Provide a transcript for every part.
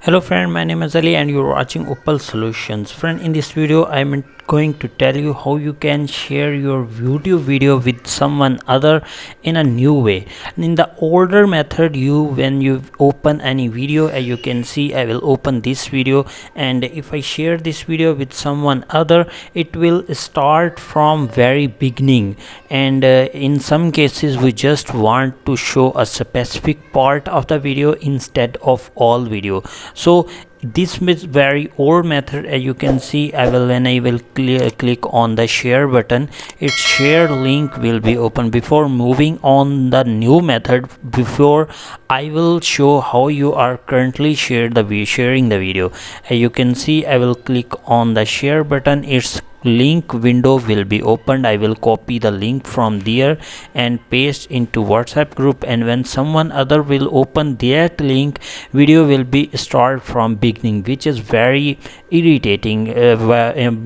Hello friend, my name is Ali and you're watching Uppal Solutions. Friend, in this video I'm going to tell you how you can share your YouTube video with someone other in a new way. In the older method, when you open any video, as you can see, I will open this video, and if I share this video with someone other, it will start from very beginning, and in some cases we just want to show a specific part of the video instead of all video. So this is very old method. As you can see, when I will click on the share button, its share link will be open. Before moving on the new method, before I will show how you are currently sharing the video. As you can see, I will click on the share button. Its link window will be opened. I will copy the link from there and paste into WhatsApp group, and when someone other will open that link, video will be start from beginning, which is very irritating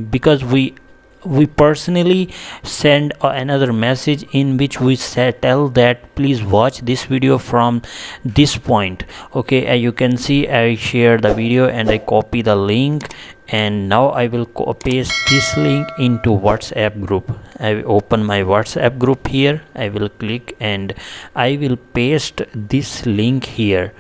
because we personally send another message in which we tell that please watch this video from this point. Okay, as you can see, I share the video and I copy the link, and now I will paste this link into WhatsApp group. I open my WhatsApp group here. I will click and I will paste this link here,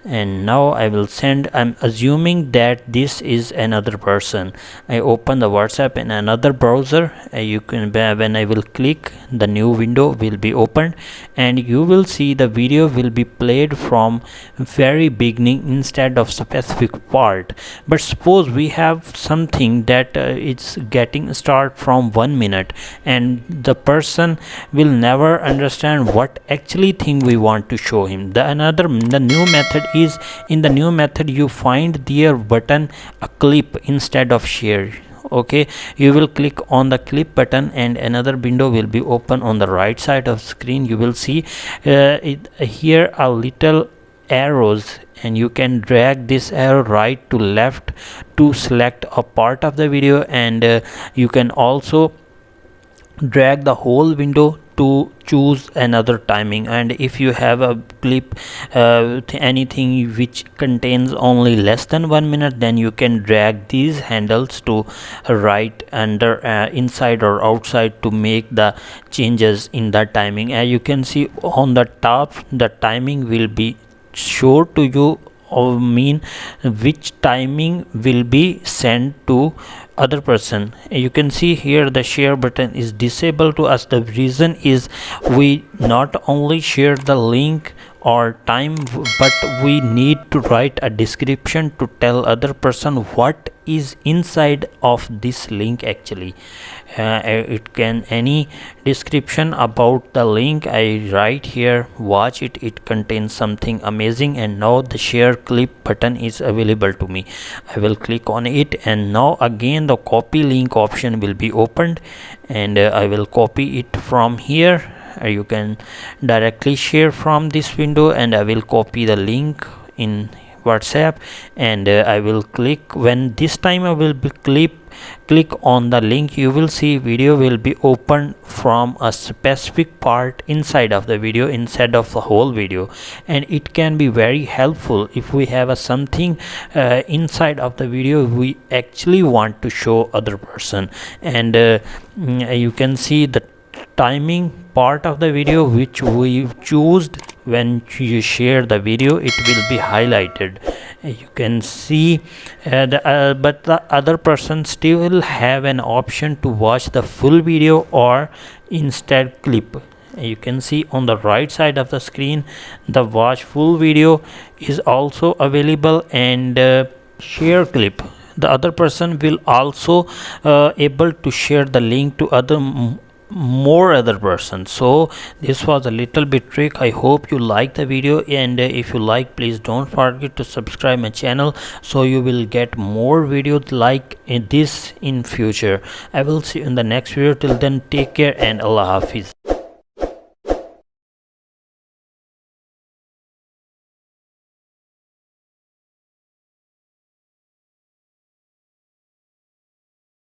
and now I will send. I'm assuming that this is another person. I open the WhatsApp in another browser. You can, when I will click, the new window will be opened, and you will see the video will be played from very beginning instead of specific part. But suppose we have something that it's getting start from 1 minute, and the person will never understand what actually thing we want to show him. The new method is, in the new method you find there button a clip instead of share. Okay, you will click on the clip button and another window will be open on the right side of screen. You will see here a little arrows, and you can drag this arrow right to left to select a part of the video, and you can also drag the whole window to choose another timing. And if you have a clip, anything which contains only less than 1 minute, then you can drag these handles to right under inside or outside to make the changes in the timing. As you can see on the top, the timing will be shown to you, or mean which timing will be sent to other person. You can see here the share button is disabled to us. The reason is we not only share the link or time, but we need to write a description to tell other person what is inside of this link actually. It can any description about the link I write here. Watch it, it contains something amazing. And now the share clip button is available to me. I will click on it, and now again the copy link option will be opened, and I will copy it from here. You can directly share from this window, and I will copy the link in WhatsApp, and I will click. When this time I will be click on the link, you will see video will be opened from a specific part inside of the video instead of the whole video. And it can be very helpful if we have a something inside of the video we actually want to show other person. And you can see the timing part of the video which we choose. When you share the video, it will be highlighted. You can see but the other person still will have an option to watch the full video or instead clip. You can see on the right side of the screen the watch full video is also available, and share clip. The other person will also able to share the link to more other person. So this was a little bit trick. I hope you like the video, and if you like, please don't forget to subscribe my channel so you will get more videos like this in future. I will see you in the next video. Till then, take care and Allah Hafiz.